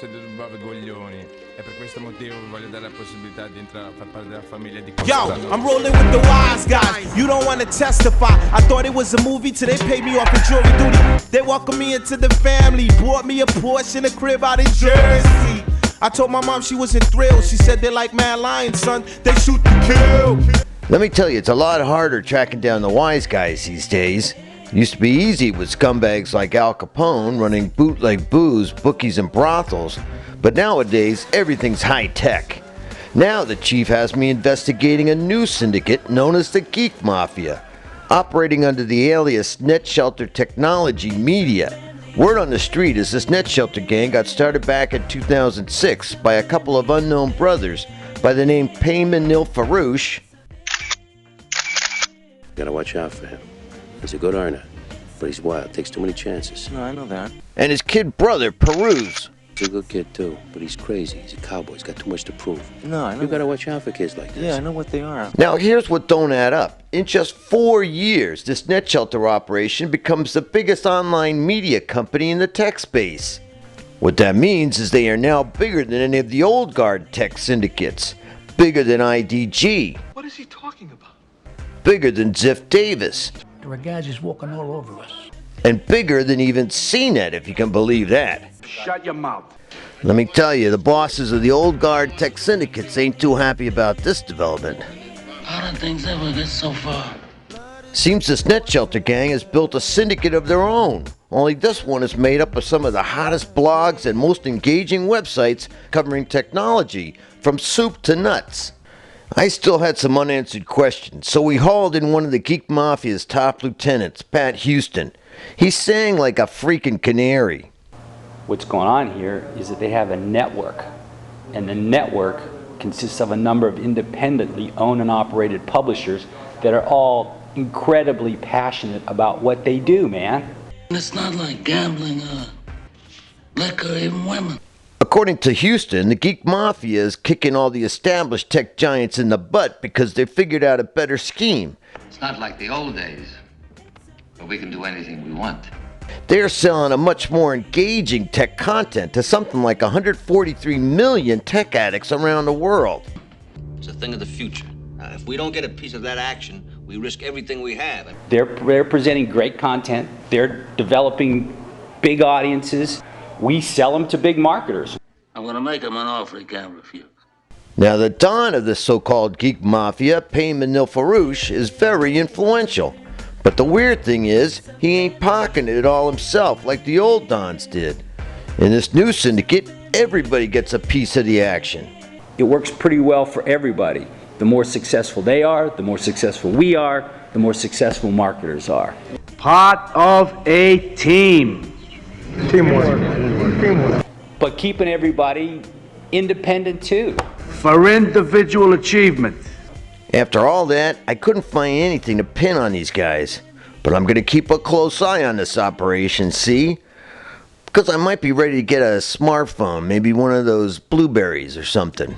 seduto above coglioni. E per questo motivo vi voglio dare la possibilità di entrare a far parte della famiglia di Yo, I'm rolling with the wise guys. You don't wanna testify. I thought it was a movie till they paid me off for jury duty. They welcomed me into the family, bought me a Porsche and a crib out in Jersey. I told my mom she wasn't thrilled. She said they're like Mad Lions, son. They shoot to kill. Let me tell you, it's a lot harder tracking down the wise guys these days. It used to be easy with scumbags like Al Capone running bootleg booze, bookies, and brothels. But nowadays, everything's high-tech. Now the chief has me investigating a new syndicate known as the Geek Mafia, operating under the alias Net Shelter Technology Media. Word on the street is this Net Shelter gang got started back in 2006 by a couple of unknown brothers by the name Payman Nil Farouche. Gotta watch out for him. He's a good earner, but he's wild, takes too many chances. No, I know that. And his kid brother, Peruse. He's a good kid too, but he's crazy. He's a cowboy, he's got too much to prove. No, I know. You gotta watch out for kids like this. Yeah, I know what they are. Now here's what don't add up. In just 4 years, this Net Shelter operation becomes the biggest online media company in the tech space. What that means is they are now bigger than any of the old guard tech syndicates. Bigger than IDG. What is he talking about? Bigger than Ziff Davis. There are guys just walking all over us. And bigger than even CNET, if you can believe that. Shut your mouth. Let me tell you, the bosses of the old guard tech syndicates ain't too happy about this development. How did things ever get so far? Seems this Net Shelter gang has built a syndicate of their own. Only this one is made up of some of the hottest blogs and most engaging websites covering technology, from soup to nuts. I still had some unanswered questions, so we hauled in one of the Geek Mafia's top lieutenants, Pat Houston. He sang like a freaking canary. What's going on here is that they have a network, and the network consists of a number of independently owned and operated publishers that are all incredibly passionate about what they do, man. It's not like gambling, liquor, even women. According to Houston, the Geek Mafia is kicking all the established tech giants in the butt because they figured out a better scheme. It's not like the old days, where we can do anything we want. They're selling a much more engaging tech content to something like 143 million tech addicts around the world. It's a thing of the future. If we don't get a piece of that action, we risk everything we have. They're presenting great content. They're developing big audiences. We sell them to big marketers. I'm going to make him an offer he can't refuse. Now, the don of this so-called Geek Mafia, Payman Nil Farouche, is very influential. But the weird thing is, he ain't pocketing it all himself like the old dons did. In this new syndicate, everybody gets a piece of the action. It works pretty well for everybody. The more successful they are, the more successful we are, the more successful marketers are. Part of a team. Teamwork. But keeping everybody independent too. For individual achievement. After all that, I couldn't find anything to pin on these guys. But I'm going to keep a close eye on this operation, see? Because I might be ready to get a smartphone, maybe one of those Blueberries or something.